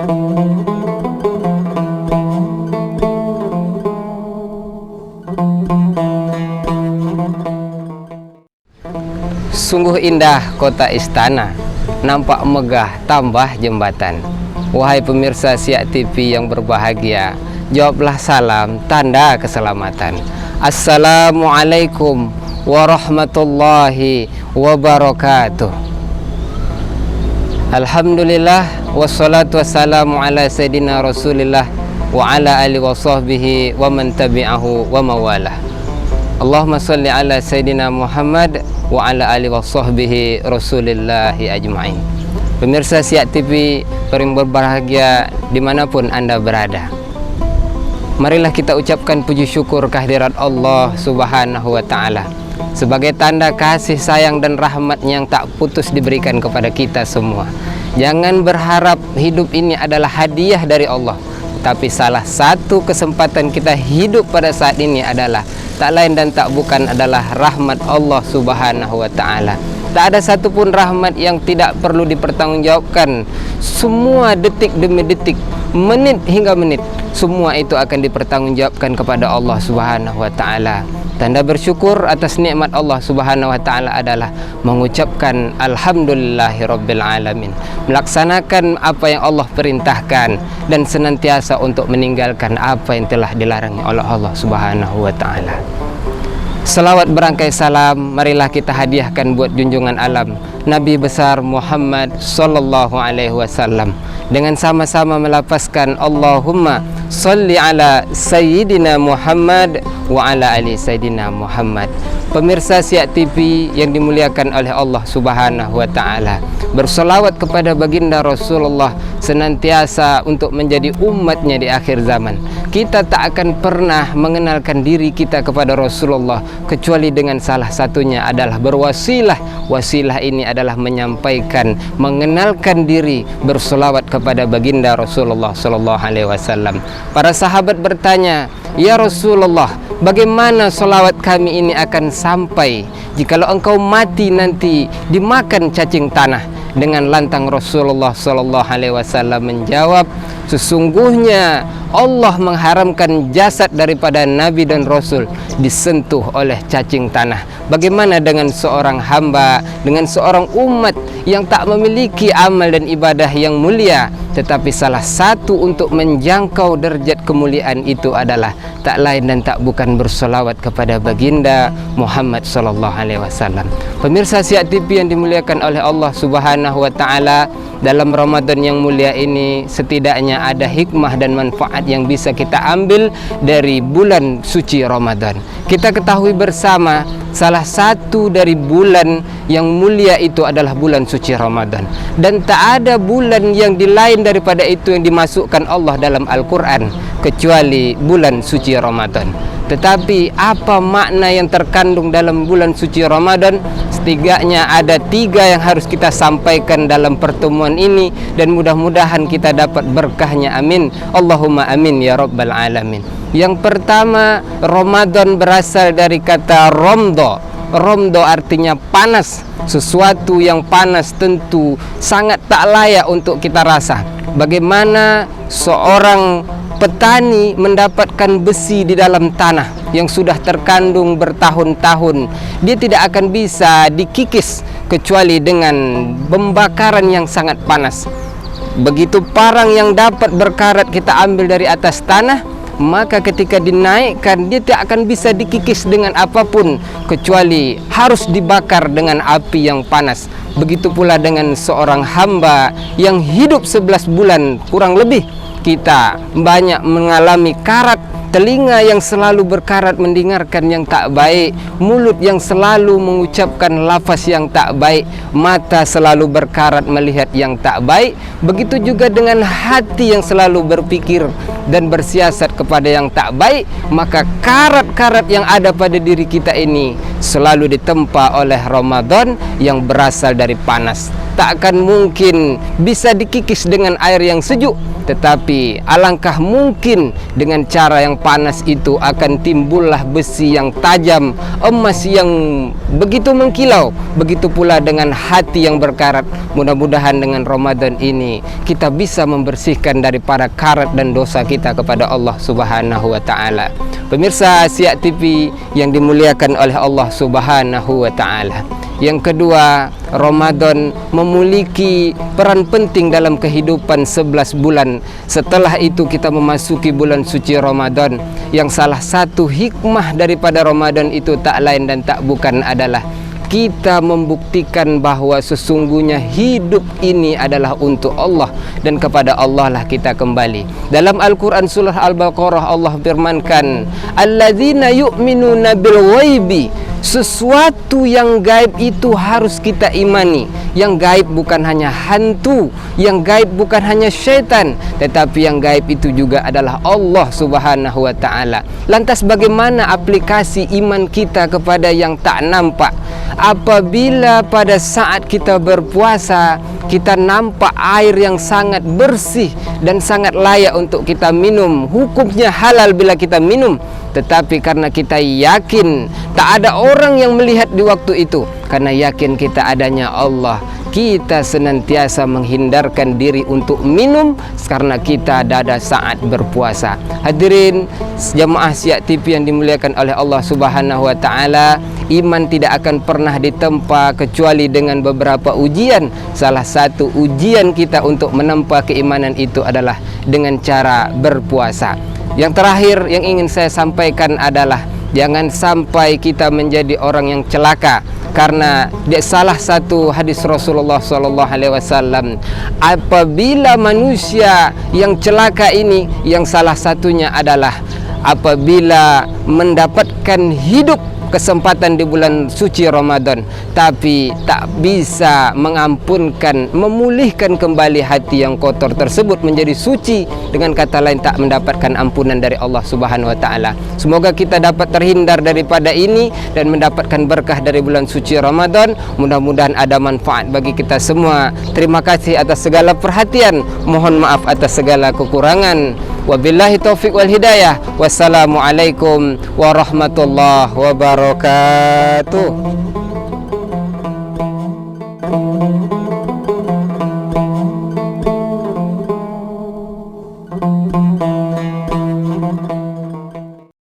Sungguh indah kota istana, nampak megah tambah jembatan. Wahai pemirsa Siak TV yang berbahagia, jawablah salam tanda keselamatan. Assalamualaikum warahmatullahi wabarakatuh. Alhamdulillah wassalatu wassalamu ala sayyidina Rasulillah wa ala alihi wa sahbihi wa man tabi'ahu wa mawalah. Allahumma salli ala sayyidina Muhammad wa ala alihi wa sahbihi rasulillahi ajma'in. Pemirsa Siak TV yang berbahagia dimanapun Anda berada, marilah kita ucapkan puji syukur kehadirat Allah subhanahu wa ta'ala sebagai tanda kasih sayang dan rahmat-Nya yang tak putus diberikan kepada kita semua. Jangan berharap hidup ini adalah hadiah dari Allah, tapi salah satu kesempatan kita hidup pada saat ini adalah tak lain dan tak bukan adalah rahmat Allah subhanahu wa ta'ala. Tak ada satupun rahmat yang tidak perlu dipertanggungjawabkan. Semua detik demi detik, menit hingga menit, semua itu akan dipertanggungjawabkan kepada Allah subhanahu wa ta'ala. Tanda bersyukur atas nikmat Allah subhanahu wa ta'ala adalah mengucapkan alhamdulillahirabbil alamin, melaksanakan apa yang Allah perintahkan dan senantiasa untuk meninggalkan apa yang telah dilarang oleh Allah subhanahu wa ta'ala. Selawat berangkai salam marilah kita hadiahkan buat junjungan alam Nabi besar Muhammad sallallahu alaihi wasallam dengan sama-sama melafazkan Allahumma sholli ala sayyidina Muhammad wa ala ali sayyidina Muhammad. Pemirsa Siak TV yang dimuliakan oleh Allah subhanahu wa ta'ala, bersolawat kepada baginda Rasulullah senantiasa untuk menjadi umatnya di akhir zaman. Kita tak akan pernah mengenalkan diri kita kepada Rasulullah kecuali dengan salah satunya adalah berwasilah. Wasilah ini adalah menyampaikan, mengenalkan diri, bersolawat kepada baginda Rasulullah sallallahu alaihi wasallam. Para sahabat bertanya, "Ya Rasulullah, bagaimana solawat kami ini akan sampai jikalau engkau mati nanti dimakan cacing tanah?" Dengan lantang Rasulullah sallallahu alaihi wasallam menjawab, sesungguhnya Allah mengharamkan jasad daripada Nabi dan Rasul disentuh oleh cacing tanah. Bagaimana dengan seorang hamba, dengan seorang umat yang tak memiliki amal dan ibadah yang mulia, tetapi salah satu untuk menjangkau derajat kemuliaan itu adalah tak lain dan tak bukan bersolawat kepada baginda Muhammad sallallahu alaihi wasallam. Pemirsa Siak TV yang dimuliakan oleh Allah subhanahu wa ta'ala, dalam Ramadan yang mulia ini setidaknya ada hikmah dan manfaat yang bisa kita ambil dari bulan suci Ramadan. Kita ketahui bersama salah satu dari bulan yang mulia itu adalah bulan suci Ramadan, dan tak ada bulan yang lain daripada itu yang dimasukkan Allah dalam Al-Quran kecuali bulan suci Ramadan. Tetapi apa makna yang terkandung dalam bulan suci Ramadan? Setidaknya ada 3 yang harus kita sampaikan dalam pertemuan ini, dan mudah-mudahan kita dapat berkahnya, amin Allahumma amin ya rabbal alamin. Yang pertama, Ramadan berasal dari kata romdo. Romdo artinya panas. Sesuatu yang panas tentu sangat tak layak untuk kita rasa. Bagaimana seorang petani mendapatkan besi di dalam tanah yang sudah terkandung bertahun-tahun, dia tidak akan bisa dikikis kecuali dengan pembakaran yang sangat panas. Begitu parang yang dapat berkarat kita ambil dari atas tanah, maka ketika dinaikkan dia tidak akan bisa dikikis dengan apapun kecuali harus dibakar dengan api yang panas. Begitu pula dengan seorang hamba yang hidup 11 bulan kurang lebih, kita banyak mengalami karat, telinga yang selalu berkarat mendengarkan yang tak baik, mulut yang selalu mengucapkan lafaz yang tak baik, mata selalu berkarat melihat yang tak baik. Begitu juga dengan hati yang selalu berpikir dan bersiasat kepada yang tak baik, maka karat-karat yang ada pada diri kita ini selalu ditempa oleh Ramadan yang berasal dari panas. takkan mungkin bisa dikikis dengan air yang sejuk, tetapi alangkah mungkin dengan cara yang panas itu akan timbullah besi yang tajam, emas yang begitu mengkilau. Begitu pula dengan hati yang berkarat. Mudah-mudahan dengan Ramadan ini kita bisa membersihkan daripada karat dan dosa kita kepada Allah Subhanahu wa taala. Pemirsa Siak TV yang dimuliakan oleh Allah Subhanahu wa taala. Yang kedua, Ramadan memiliki peran penting dalam kehidupan 11 bulan. Setelah itu kita memasuki bulan suci Ramadan, yang salah satu hikmah daripada Ramadan itu tak lain dan tak bukan adalah kita membuktikan bahwa sesungguhnya hidup ini adalah untuk Allah dan kepada Allah lah kita kembali. Dalam Al-Quran surah Al-Baqarah Allah firmankan, alladzina yu'minuna bil ghaibi. Sesuatu yang gaib itu harus kita imani. Yang gaib bukan hanya hantu, yang gaib bukan hanya syaitan, tetapi yang gaib itu juga adalah Allah Subhanahu wa taala. Lantas bagaimana aplikasi iman kita kepada yang tak nampak? Apabila pada saat kita berpuasa kita nampak air yang sangat bersih dan sangat layak untuk kita minum, hukumnya halal bila kita minum, tetapi karena kita yakin tak ada orang yang melihat di waktu itu, karena yakin kita adanya Allah, kita senantiasa menghindarkan diri untuk minum karena kita ada saat berpuasa. Hadirin jamaah Siak TV yang dimuliakan oleh Allah Subhanahu wa taala, iman tidak akan pernah ditempa kecuali dengan beberapa ujian. Salah satu ujian kita untuk menempa keimanan itu adalah dengan cara berpuasa. Yang terakhir yang ingin saya sampaikan adalah jangan sampai kita menjadi orang yang celaka, karena di salah satu hadis Rasulullah SAW, apabila manusia yang celaka ini, yang salah satunya adalah apabila mendapatkan hidup kesempatan di bulan suci Ramadan, tapi tak bisa mengampunkan, memulihkan kembali hati yang kotor tersebut menjadi suci, dengan kata lain tak mendapatkan ampunan dari Allah Subhanahu wa taala. Semoga kita dapat terhindar daripada ini dan mendapatkan berkah dari bulan suci Ramadan. Mudah-mudahan ada manfaat bagi kita semua. Terima kasih atas segala perhatian. Mohon maaf atas segala kekurangan. Wabillahi taufiq wal hidayah. Wassalamualaikum warahmatullahi wabarakatuh.